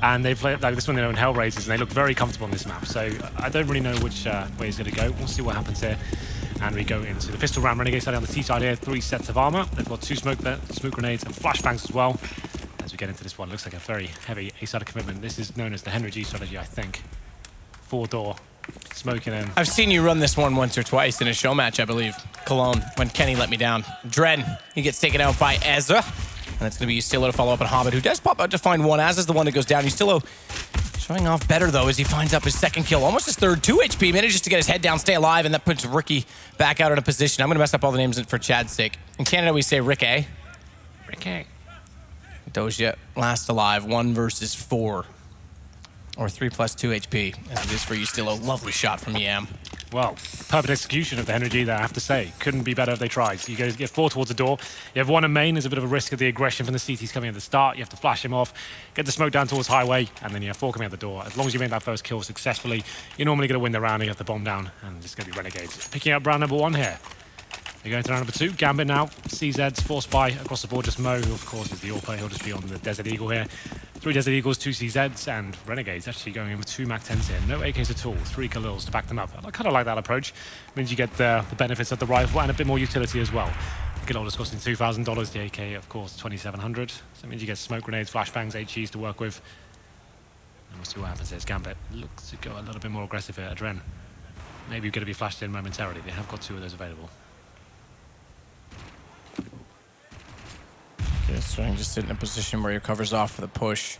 And they play like this one, they own Hellraisers, and they look very comfortable on this map. So I don't really know which way he's going to go. We'll see what happens here. And we go into the pistol round. Renegades starting on the T side here, 3 sets of armor. They've got 2 smoke grenades and flashbangs as well. As we get into this one, looks like a very heavy A-side commitment. This is known as the Henry G strategy, I think. 4-door, smoking in. I've seen you run this one once or twice in a show match, I believe. Cologne, when Kenny let me down. Dren, he gets taken out by Ezra. And it's going to be Ustillo to follow up on Hobbit, who does pop out to find one. Az is the one that goes down. Ustillo showing off better, though, as he finds up his 2nd kill. Almost his 3rd, 2 HP. Manages to get his head down, stay alive, and that puts Ricky back out in a position. I'm going to mess up all the names for Chad's sake. In Canada, we say Rick A. Rick A. Doja, last alive, 1 versus 4. Or 3 plus 2 HP, as it is for Ustillo. Lovely shot from Yam. Well, perfect execution of the Henry G there, I have to say. Couldn't be better if they tried. You guys get 4 towards the door. You have 1 in main. There's a bit of a risk of the aggression from the CTs coming at the start. You have to flash him off, get the smoke down towards highway, and then you have 4 coming out the door. As long as you make that first kill successfully, you're normally going to win the round, and you have the bomb down, and it's going to be Renegades. Picking up round number 1 here. They're going to round number 2. Gambit now. CZs, 4 Spy across the board. Just Mo, who of course is the AWP. He'll just be on the Desert Eagle here. 3 Desert Eagles, 2 CZs, and Renegades actually going in with 2 MAC-10s here. No AKs at all. 3 Khalils to back them up. I kind of like that approach. It means you get the benefits of the rifle and a bit more utility as well. Khalil is costing $2,000. The AK, of course, $2,700. So it means you get smoke grenades, flashbangs, HEs to work with. And we'll see what happens here. Gambit looks to go a little bit more aggressive here. Adren. Maybe you're going to be flashed in momentarily. They have got 2 of those available. Starting to sit in a position where he covers off for the push.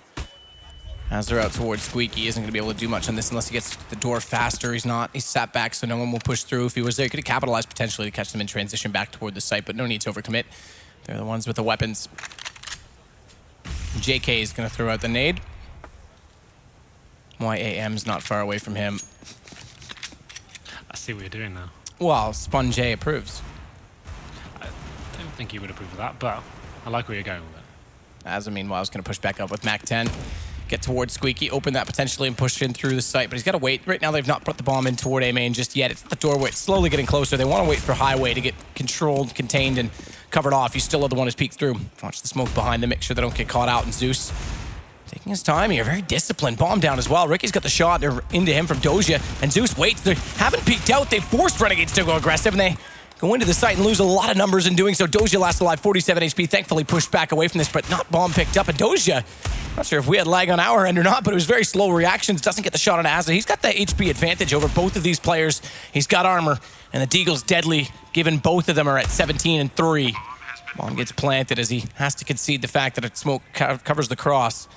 As they're out towards Squeaky, isn't going to be able to do much on this unless he gets to the door faster. He's not. He's sat back, so no one will push through. If he was there, he could have capitalized potentially to catch them in transition back toward the site, but no need to overcommit. They're the ones with the weapons. JK is going to throw out the nade. YAM's not far away from him. I see what you're doing now. Well, Spun J approves. I don't think he would approve of that, but I like where you're going with it. As meanwhile, is going to push back up with MAC-10. Get towards Squeaky, open that potentially and push in through the site, but he's got to wait. Right now, they've not put the bomb in toward A main just yet. It's at the doorway. It's slowly getting closer. They want to wait for highway to get controlled, contained, and covered off. You still are the one who's peeked through. Watch the smoke behind them, make sure they don't get caught out. And Zeus taking his time here, very disciplined. Bomb down as well. Ricky's got the shot. They're into him from Doja, and Zeus waits. They haven't peeked out. They forced Renegades to go aggressive, and they go into the site and lose a lot of numbers in doing so. Doja last alive, 47 HP. Thankfully pushed back away from this, but not bomb picked up. And Doja, not sure if we had lag on our end or not, but it was very slow reactions. Doesn't get the shot on Asa. He's got the HP advantage over both of these players. He's got armor, and the Deagle's deadly, given both of them are at 17 and 3. Bomb gets planted as he has to concede the fact that a smoke covers the cross.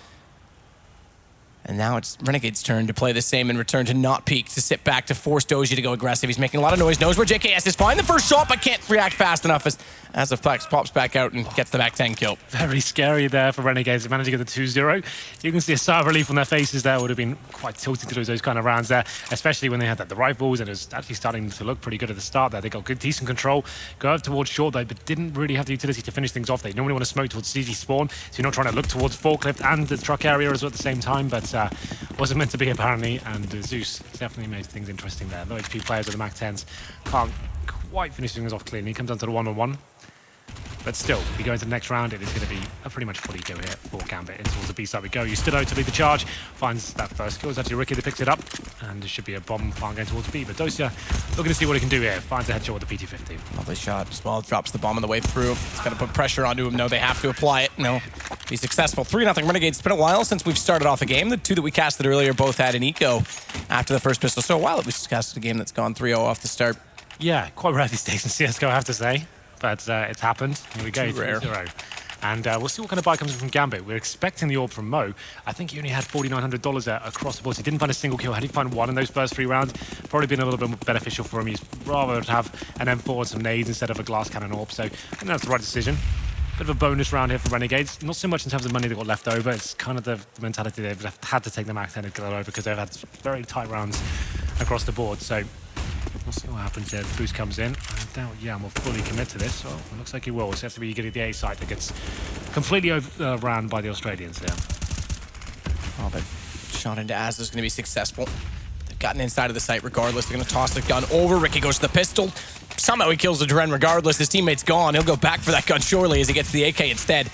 And now it's Renegade's turn to play the same in return, to not peek, to sit back, to force Doji to go aggressive. He's making a lot of noise, knows where JKS is. Find the first shot, but can't react fast enough as the flex pops back out and gets the back 10 kill. Very scary there for Renegades. They managed to get the 2-0. You can see a sigh of relief on their faces there. Would have been quite tilted to lose those kind of rounds there, especially when they had the rifles, and it was actually starting to look pretty good at the start there. They got good, decent control. Go up towards short though, but didn't really have the utility to finish things off. They normally want to smoke towards CG spawn, so you're not trying to look towards forklift and the truck area as well at the same time, but wasn't meant to be apparently, and Zeus definitely made things interesting there. Low HP players with the MAC-10s can't quite finish things off cleanly. He comes down to the 1-on-1. But still, if you go into the next round, it is going to be a pretty much fully go here for Gambit. In towards the B side we go. Ustillo to lead the charge, finds that first kill. It's actually Ricky that picks it up, and there should be a bomb plant going towards B. But Dosia looking to see what he can do here. Finds a headshot with the PT-50. Lovely shot as well. Drops the bomb on the way through. It's going to put pressure onto him. No, they have to apply it. No, he's successful. 3-0 Renegades. It's been a while since we've started off a game. The 2 that we casted earlier both had an eco after the first pistol. So a while that we casted a game that's gone 3-0 off the start. Yeah, quite rare these days in CSGO, I have to say. But it's happened. Here we go, 3-0. And we'll see what kind of buy comes in from Gambit. We're expecting the orb from Mo. I think he only had $4,900 across the board. So he didn't find a single kill. Had he found one in those first 3 rounds, probably been a little bit more beneficial for him. He's rather have an M4 and some nades instead of a glass cannon orb. So I think that's the right decision. Bit of a bonus round here for Renegades. Not so much in terms of money they got left over. It's kind of the mentality they've had to take the MAC-10 and get it over because they've had very tight rounds across the board. So we'll see what happens there. The boost comes in. I doubt Yam will fully commit to this. Well, it looks like he will. So it has to be getting the A site that gets completely overran by the Australians there. Oh, but shot into Az is going to be successful. They've gotten inside of the site regardless. They're going to toss the gun over. Ricky goes to the pistol. Somehow he kills the Dren regardless. His teammate's gone. He'll go back for that gun surely as he gets the AK instead.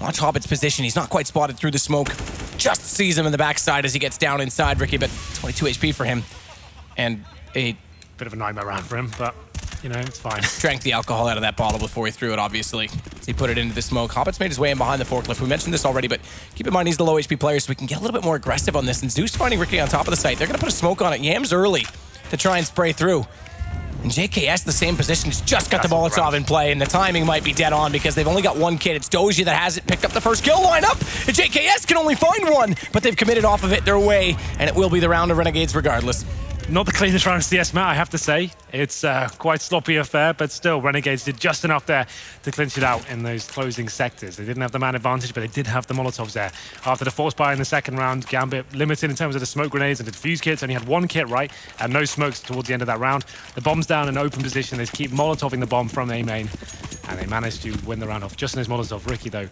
Watch Hobbit's position. He's not quite spotted through the smoke. just sees him in the backside as he gets down inside. Ricky, but 22 HP for him. And a bit of a nightmare round for him, but you know, it's fine. Drank the alcohol out of that bottle before he threw it, obviously. He put it into the smoke. Hobbit's made his way in behind the forklift. We mentioned this already, but keep in mind he's the low HP player, so we can get a little bit more aggressive on this. And Zeus finding Ricky on top of the site. They're going to put a smoke on it. Yams early to try and spray through. And JKS, the same position, has just got the Molotov in play, and the timing might be dead on because they've only got one kid. It's Doja that has it, picked up the first kill lineup, and JKS can only find one, but they've committed off of it their way, and it will be the round of Renegades regardless. Not the cleanest round of CS, Matt, I have to say. It's quite sloppy affair, but still, Renegades did just enough there to clinch it out in those closing sectors. They didn't have the man advantage, but they did have the Molotovs there. After the force buy in the second round, Gambit limited in terms of the smoke grenades and the defuse kits. Only had one kit, right? And no smokes towards the end of that round. The bomb's down in open position. They keep Molotoving the bomb from A main, and they managed to win the round off just in his Molotov. Ricky, though,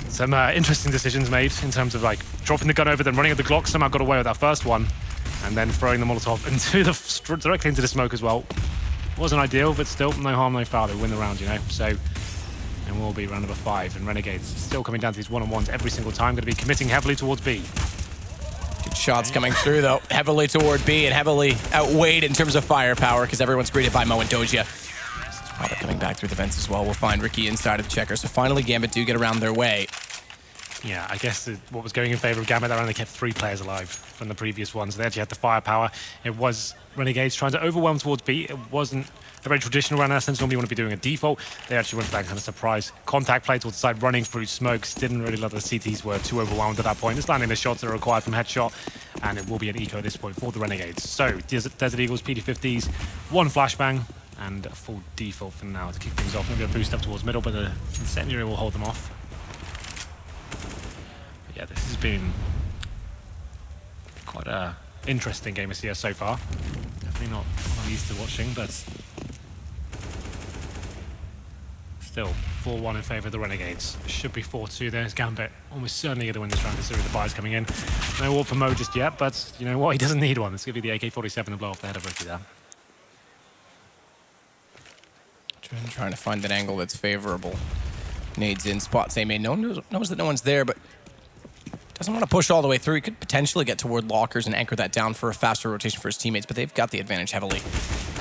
some interesting decisions made in terms of like dropping the gun over, then running at the Glock. Somehow got away with that first one, and then throwing the Molotov directly into the smoke as well. Wasn't ideal, but still, no harm, no foul. They win the round, you know. So, and we'll be round number 5, and Renegades still coming down to these one-on-ones every single time. Going to be committing heavily towards B. Good shots coming through, though, heavily toward B and heavily outweighed in terms of firepower because everyone's greeted by Mo and Doja. Hobbit coming back through the vents as well. We'll find Ricky inside of the checker. So finally, Gambit do get around their way. Yeah, I guess what was going in favor of Gambit, that round they kept 3 players alive from the previous ones. They actually had the firepower. It was Renegades trying to overwhelm towards B. It wasn't a very traditional round in that sense. Normally you want to be doing a default. They actually went for that kind of surprise contact play towards the side, running through smokes. Didn't really let the CTs were too overwhelmed at that point. Just landing the shots that are required from headshot, and it will be an eco at this point for the Renegades. So, Desert Eagles, PD50s, 1 flashbang, and a full default for now to kick things off. Maybe a boost up towards middle, but the incendiary will hold them off. But yeah, this has been quite a interesting game of CS so far. Definitely not what I'm used to watching, but still 4-1 in favor of the Renegades. Should be 4-2. There's Gambit. Almost certainly going to win this round considering the buyers coming in. No AWP for Mo just yet, but you know what? He doesn't need one. It's going to be the AK-47 to blow off the head of Ricky there. Trying to find an angle that's favorable. Nades in, spots A main. Knows that no one's there, but doesn't want to push all the way through. He could potentially get toward lockers and anchor that down for a faster rotation for his teammates, but they've got the advantage heavily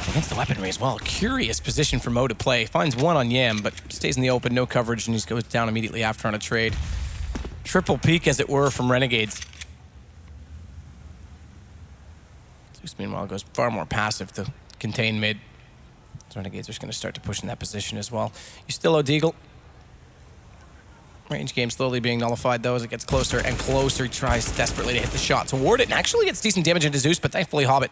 against the weaponry as well. Curious position for Mo to play. Finds one on Yam, but stays in the open, no coverage, and he goes down immediately after on a trade. Triple peek, as it were, from Renegades. Zeus, meanwhile, goes far more passive to contain mid. Renegades are just going to start to push in that position as well. You still Odeagle. Range game slowly being nullified, though, as it gets closer and closer. He tries desperately to hit the shot toward it and actually gets decent damage into Zeus, but thankfully Hobbit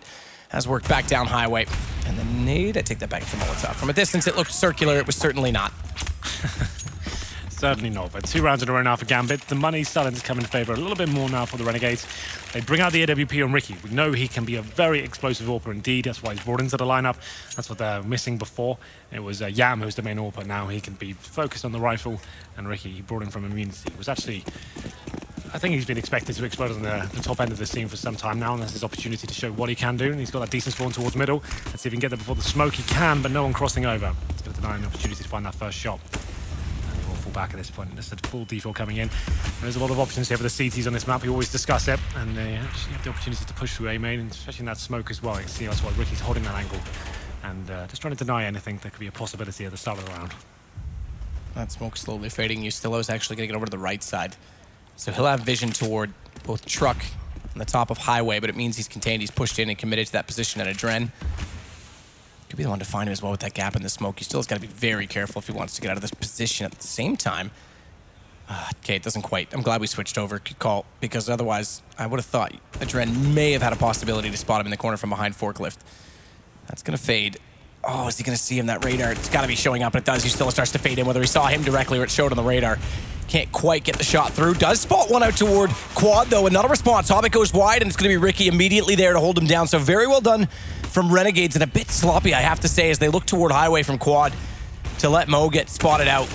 has worked back down highway. And the nade, I take that back from Molotov. From a distance, it looked circular. It was certainly not. Certainly not, but 2 rounds in a row now for Gambit. The money's starting to come in favor a little bit more now for the Renegades. They bring out the AWP on Ricky. We know he can be a very explosive AWPer indeed. That's why he's brought into the lineup. That's what they're missing before. It was Yam who's the main AWPer. Now he can be focused on the rifle. And Ricky, he brought in from immunity. It was actually, I think he's been expected to explode on the top end of the scene for some time now, and that's his opportunity to show what he can do. And he's got that decent spawn towards middle. Let's see if he can get there before the smoke. He can, but no one crossing over. It's going to deny him the opportunity to find that first shot. Back at this point. Just a full default coming in. There's a lot of options here for the CTs on this map. We always discuss it, and they actually have the opportunity to push through A main, and especially in that smoke as well. You can see that's why Ricky's holding that angle and just trying to deny anything that could be a possibility at the start of the round. That smoke slowly fading. Ustillo's actually going to get over to the right side, so he'll have vision toward both truck and the top of highway, but it means he's contained. He's pushed in and committed to that position at Adren. Could be the one to find him as well with that gap in the smoke. He still has got to be very careful if he wants to get out of this position at the same time. Okay, it doesn't quite. I'm glad we switched over. Good call, because otherwise I would have thought Adren may have had a possibility to spot him in the corner from behind forklift. That's going to fade. Oh, is he going to see him? That radar, it's got to be showing up, and it does. He still starts to fade in, whether he saw him directly or it showed on the radar. Can't quite get the shot through. Does spot one out toward quad, though. Another response. Hobbit goes wide, and it's going to be Ricky immediately there to hold him down. So very well done from Renegades, and a bit sloppy, I have to say, as they look toward highway from quad to let Mo get spotted out.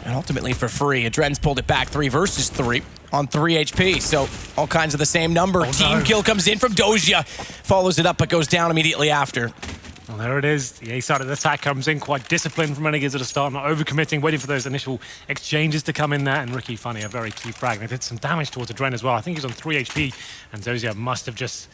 And ultimately for free. Adren's pulled it back 3 versus 3 on 3 HP. So all kinds of the same number. Team kill comes in from Doja. Follows it up, but goes down immediately after. Well, there it is. The A side of the attack comes in quite disciplined from Renegades at the start, not overcommitting, waiting for those initial exchanges to come in there. And Ricky finding a very key frag. They did some damage towards Adren as well. I think he was on 3 HP, and Dozier must have just,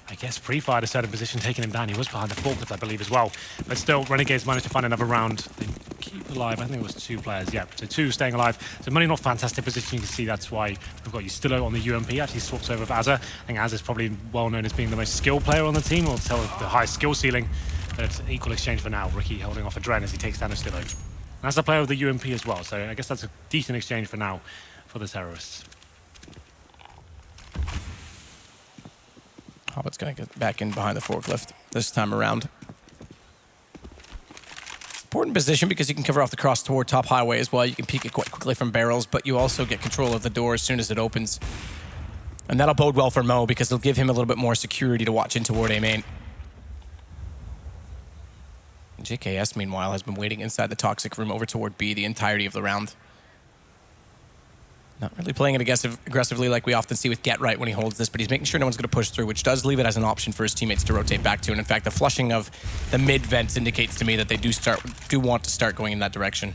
I guess, pre-fired a certain position, taking him down. He was behind the forklift, I believe, as well. But still, Renegades managed to find another round. They keep alive. I think it was 2 players. Yeah, so 2 staying alive. So money not fantastic position. You can see that's why we've got Ustillo on the UMP. Actually swaps over with Azza. I think Azza's probably well known as being the most skilled player on the team, or tell the highest skill ceiling. But it's an equal exchange for now. Ricky holding off Adren as he takes down Ustillo. And that's the player with the UMP as well. So I guess that's a decent exchange for now for the terrorists. Hobbit's going to get back in behind the forklift this time around. Important position because you can cover off the cross toward top highway as well. You can peek it quite quickly from barrels, but you also get control of the door as soon as it opens. And that'll bode well for Mo because it'll give him a little bit more security to watch in toward A main. JKS, meanwhile, has been waiting inside the toxic room over toward B the entirety of the round. Not really playing it aggressively like we often see with Get Right when he holds this, but he's making sure no one's going to push through, which does leave it as an option for his teammates to rotate back to. And in fact, the flushing of the mid vents indicates to me that they do want to start going in that direction.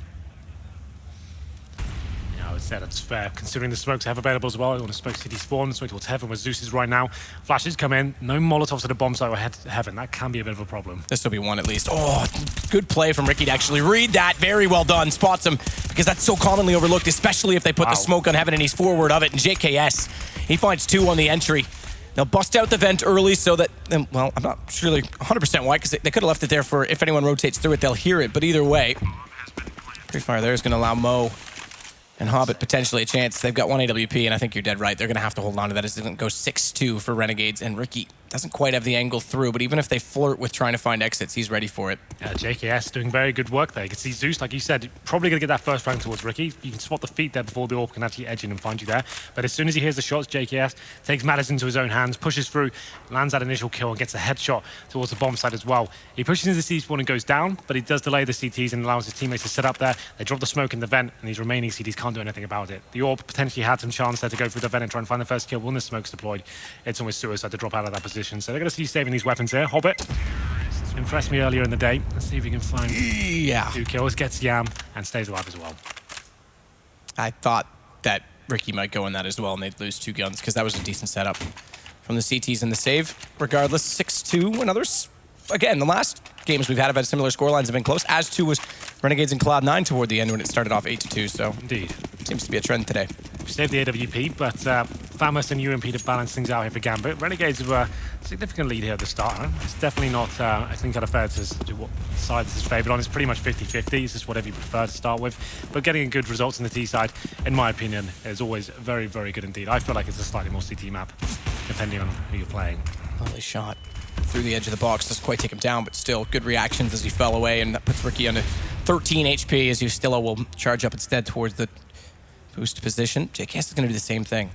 I would say that's fair, considering the smokes have available as well. You want to smoke city spawn, smoke towards heaven where Zeus is right now. Flashes come in, no Molotovs to the bomb site or heaven. That can be a bit of a problem. This will be one at least. Oh, good play from Ricky to actually read that. Very well done. Spots him because that's so commonly overlooked, especially if they put the smoke on heaven and he's forward of it. And JKS, he finds 2 on the entry. They'll bust out the vent early so that, well, I'm not really 100% why, because they could have left it there for if anyone rotates through it, they'll hear it. But either way, pre-fire there is going to allow Mo and Hobbit potentially a chance. They've got 1 AWP, and I think you're dead right. They're going to have to hold on to that as it doesn't go 6-2 for Renegades. And Ricky doesn't quite have the angle through, but even if they flirt with trying to find exits, he's ready for it. JKS doing very good work there. You can see Zeus, like you said, probably going to get that first round towards Ricky. You can spot the feet there before the AWP can actually edge in and find you there. But as soon as he hears the shots, JKS takes matters into his own hands, pushes through, lands that initial kill, and gets a headshot towards the bomb side as well. He pushes into the CT spawn and goes down, but he does delay the CTs and allows his teammates to sit up there. They drop the smoke in the vent, and these remaining CTs can't do anything about it. The AWP potentially had some chance there to go through the vent and try and find the first kill when the smoke's deployed. It's almost suicide to drop out of that position. So they're going to see saving these weapons here. Hobbit impressed me earlier in the day. Let's see if we can find 2 kills, gets Yam, and stays alive as well. I thought that Ricky might go in that as well, and they'd lose 2 guns, because that was a decent setup from the CTs and the save. Regardless, 6-2 and others. Again, the last games we've had similar scorelines have been close, as too was Renegades and Cloud9 toward the end when it started off 8-2, so indeed. Seems to be a trend today. We saved the AWP, but Famous and UMP to balance things out here for Gambit. Renegades have a significant lead here at the start. Huh? It's definitely not, I think, kind of fair to do what side this is favoured on. It's pretty much 50-50. It's just whatever you prefer to start with. But getting good results in the T side, in my opinion, is always very, very good indeed. I feel like it's a slightly more CT map, depending on who you're playing. Lovely shot through the edge of the box. Doesn't quite take him down, but still good reactions as he fell away, and that puts Ricky under 13 HP as Ustillo will charge up instead towards the boost position. JKS is going to do the same thing.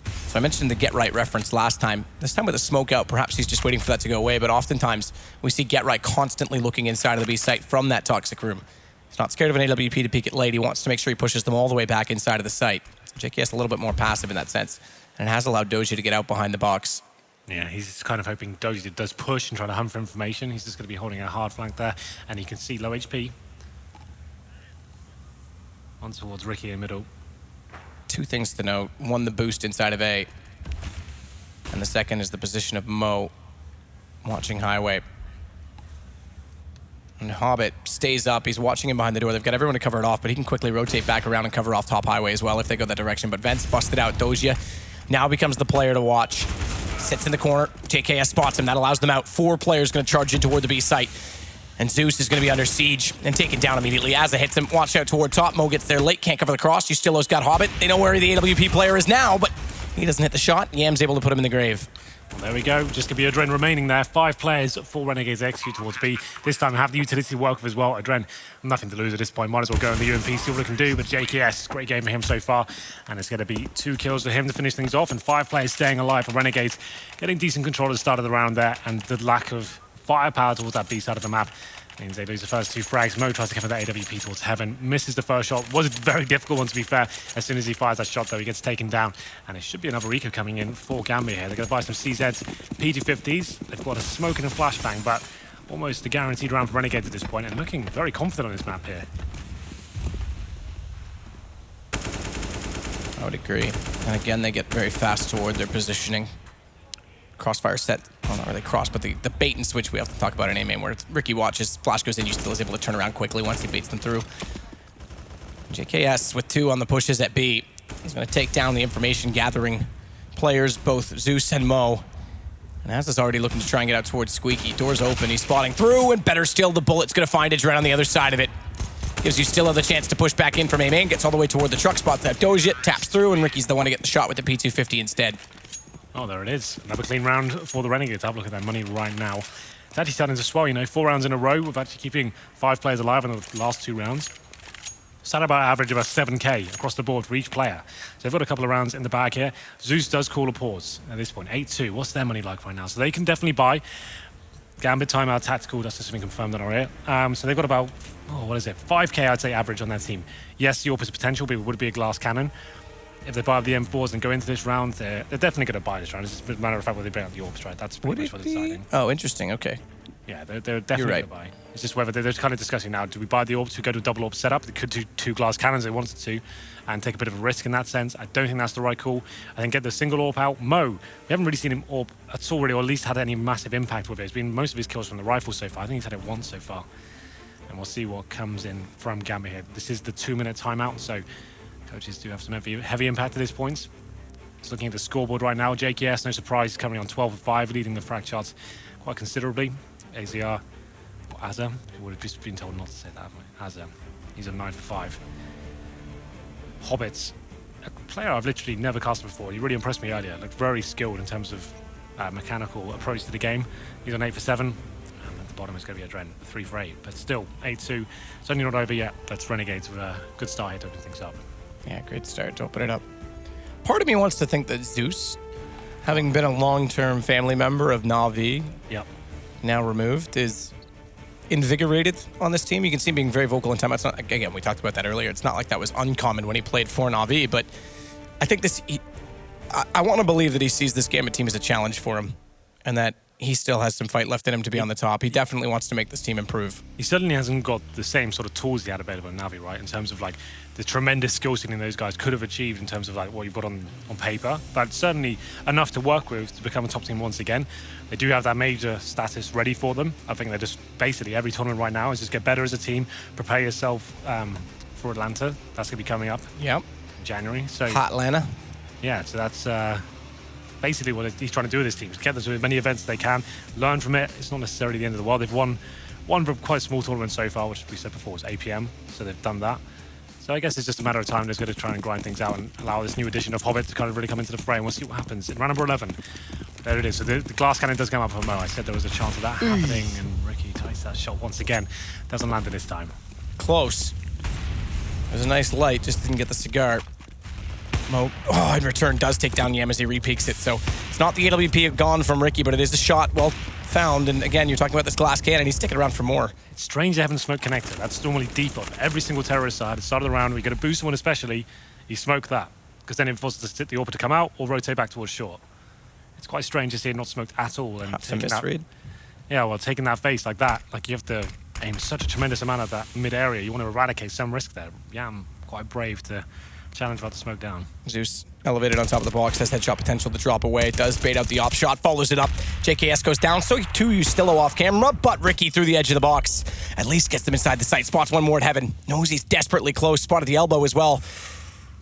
So I mentioned the Get Right reference last time. This time with a smoke out, perhaps he's just waiting for that to go away, but oftentimes we see Get Right constantly looking inside of the B site from that toxic room. He's not scared of an AWP to peek it late. He wants to make sure he pushes them all the way back inside of the site. JKS a little bit more passive in that sense, and it has allowed Dozier to get out behind the box. Yeah, he's kind of hoping Dozier does push and try to hunt for information. He's just going to be holding a hard flank there, and you can see low HP. On towards Ricky in middle. 2 things to note. 1, the boost inside of A. And the second is the position of Mo watching highway. And Hobbit stays up. He's watching him behind the door. They've got everyone to cover it off, but he can quickly rotate back around and cover off top highway as well if they go that direction. But Vent's busted out. Dozier now becomes the player to watch. Sits in the corner. JKS spots him. That allows them out. 4 players going to charge in toward the B site. And Zeus is going to be under siege and taken down immediately. Azza hits him. Watch out toward top. Mo gets there late. Can't cover the cross. Ustillo's got Hobbit. They know where the AWP player is now, but he doesn't hit the shot. Yam's able to put him in the grave. Well, there we go. Just going to be Adren remaining there. 5 players for Renegades execute towards B. This time have the utility to work with as well. Adren, nothing to lose at this point. Might as well go in the UMP, see what it can do. But JKS, great game for him so far. And it's going to be 2 kills for him to finish things off. And 5 players staying alive for Renegades. Getting decent control at the start of the round there. And the lack of firepower towards that B side of the map Means they lose the first 2 frags. Mo tries to cover that AWP towards Heaven. Misses the first shot. Was a very difficult one, to be fair. As soon as he fires that shot, though, he gets taken down. And it should be another eco coming in for Gambit here. They're going to buy some CZs, P250s. They've got a smoke and a flashbang, but almost a guaranteed round for Renegades at this point, and looking very confident on this map here. I would agree. And again, they get very fast toward their positioning. Crossfire set, well, not really cross, but the bait and switch we have to talk about in A main, where Ricky watches, flash goes in, you still is able to turn around quickly once he baits them through. JKS with 2 on the pushes at B. He's going to take down the information gathering players, both Zeus and Mo. And Az is already looking to try and get out towards Squeaky. Doors open, he's spotting through, and better still, the bullet's going to find Adren on the other side of it. Gives you still the chance to push back in from A main, gets all the way toward the truck spot that Doja taps through, and Ricky's the one to get the shot with the P250 instead. Oh, there it is. Another clean round for the Renegades. Have a look at that money right now. It's actually starting to swell, you know, 4 rounds in a row. We've actually keeping 5 players alive in the last 2 rounds. Sat about average about 7k across the board for each player. So they've got a couple of rounds in the bag here. Zeus does call a pause at this point. 8-2. What's their money like right now? So they can definitely buy. Gambit timeout tactical, that's just been confirmed on our air. So they've got about, 5k I'd say average on their team. Yes, the AWP has potential, but it would be a glass cannon. If they buy up the M4s and go into this round, they're definitely going to buy this round. It's just a matter of fact whether they buy up the AWPs, right? That's pretty much what it's deciding. Oh, interesting. Okay. Yeah, they're definitely going to buy. It's just whether they're kind of discussing now, do we buy the AWPs, we go to a double AWP setup? They could do 2 glass cannons they wanted to and take a bit of a risk in that sense. I don't think that's the right call. I think get the single AWP out. Mo, we haven't really seen him AWP at all really, or at least had any massive impact with it. It's been most of his kills from the rifle so far. I think he's had it once so far. And we'll see what comes in from Gambit here. This is the 2-minute timeout, so coaches do have some heavy impact at this point. Just looking at the scoreboard right now, JKS, no surprise, coming on 12-5, leading the frag charts quite considerably. AZR, or Azza, who would have just been told not to say that, Azza, he's on 9-5. Hobbits, a player I've literally never cast before. He really impressed me earlier. Looked very skilled in terms of mechanical approach to the game. He's on 8-7. And at the bottom is going to be Adren, 3-8. But still, 8-2. It's only not over yet. That's Renegades with a good start here to open things up. Yeah, great start to open it up. Part of me wants to think that Zeus, having been a long-term family member of Na'Vi, now removed, is invigorated on this team. You can see him being very vocal in time. It's not, again, we talked about that earlier. It's not like that was uncommon when he played for Na'Vi, but I think this, I want to believe that he sees this Gambit team as a challenge for him and that he still has some fight left in him to be on the top. He definitely wants to make this team improve. He certainly hasn't got the same sort of tools he had available in Na'Vi, right? In terms of like the tremendous skill ceiling those guys could have achieved in terms of like what you've got on paper. But certainly enough to work with to become a top team once again. They do have that major status ready for them. I think they're just basically every tournament right now is just get better as a team, prepare yourself for Atlanta. That's going to be coming up in January. So Hot Atlanta. Yeah, so that's basically what he's trying to do with his team. Get them to as many events as they can, learn from it. It's not necessarily the end of the world. They've won one quite small tournament so far, which we said before was APM, so they've done that. So I guess it's just a matter of time. They're going to try and grind things out and allow this new edition of Hobbit to kind of really come into the frame. We'll see what happens in round number 11. There it is. So the glass cannon does come up for Mo. I said there was a chance of that happening, and Ricky takes that shot once again. Doesn't land it this time. Close. There's a nice light, just didn't get the cigar. Mo, in return, does take down Yam as he re-peeks it. So it's not the AWP gone from Ricky, but it is a shot well found. And again, you're talking about this glass cannon. He's sticking around for more. It's strange they haven't smoke connected. That's normally default. Every single terrorist side, at the start of the round, we get a boost one especially, you smoke that. Because then it forces the AWP to come out or rotate back towards short. It's quite strange to see it not smoked at all. And perhaps a misread. Yeah, well, taking that face like that, like you have to aim such a tremendous amount at that mid-area. You want to eradicate some risk there. Yam, quite brave to challenge about the smoke down. Zeus elevated on top of the box, has headshot potential to drop away. Does bait out the op shot, follows it up. JKS goes down, so too use Stillo off camera, but Ricky through the edge of the box. At least gets them inside the sight. Spots one more at Heaven. Knows he's desperately close. Spotted the elbow as well.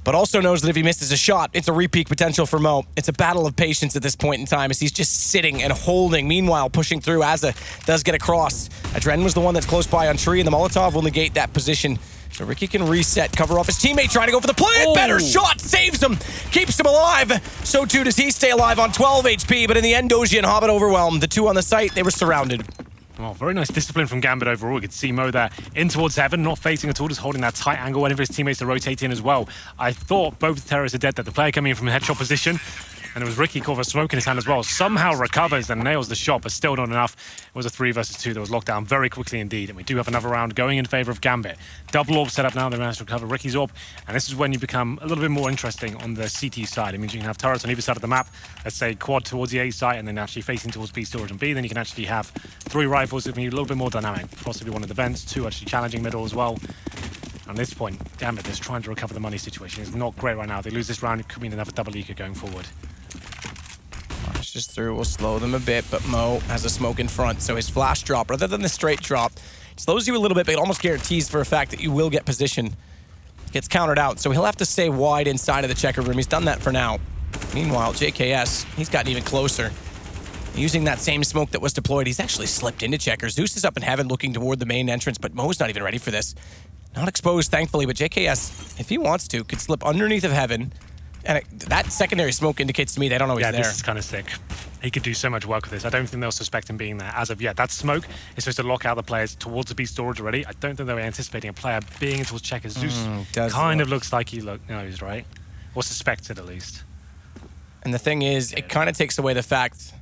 But also knows that if he misses a shot, it's a repeat potential for Mo. It's a battle of patience at this point in time as he's just sitting and holding. Meanwhile, pushing through, Azza does get across. Adren was the one that's close by on Tree, and the Molotov will negate that position. So Ricky can reset, cover off his teammate trying to go for the play. Better shot, saves him, keeps him alive. So too does he stay alive on 12 HP, but in the end, Doji and Hobbit overwhelmed. The two on the site, they were surrounded. Oh, very nice discipline from Gambit overall. We could see Mo there in towards Heaven, not facing at all, just holding that tight angle, waiting for his teammates to rotate in as well. I thought both the terrorists are dead, that the player coming in from a headshot position. And it was Ricky caught with a smoke in his hand as well. Somehow recovers and nails the shot, but still not enough. It was a 3 versus 2 that was locked down very quickly indeed. And we do have another round going in favor of Gambit. Double orb set up now. They managed to recover Ricky's orb. And this is when you become a little bit more interesting on the CT side. It means you can have turrets on either side of the map. Let's say quad towards the A site and then actually facing towards B storage and B. Then you can actually have 3 rifles. It means a little bit more dynamic. Possibly one of the vents, 2 actually challenging middle as well. At this point, Gambit is trying to recover the money situation. It's not great right now. They lose this round, it could mean another double eco going forward. Flashes through will slow them a bit, but Mo has a smoke in front, so his flash drop, rather than the straight drop, slows you a little bit, but it almost guarantees for a fact that you will get position. Gets countered out, so he'll have to stay wide inside of the checker room. He's done that for now. Meanwhile, JKS, he's gotten even closer. Using that same smoke that was deployed, he's actually slipped into checkers. Zeus is up in heaven looking toward the main entrance, but Mo's not even ready for this. Not exposed, thankfully, but JKS, if he wants to, could slip underneath of heaven. And that secondary smoke indicates to me they don't know he's there. Yeah, this is kind of sick. He could do so much work with this. I don't think they'll suspect him being there as of yet. That smoke is supposed to lock out the players towards the B storage already. I don't think they were anticipating a player being towards checkers. Zeus kind of looks like he knows, right? Or suspects it at least. And the thing is, it kind of takes away the fact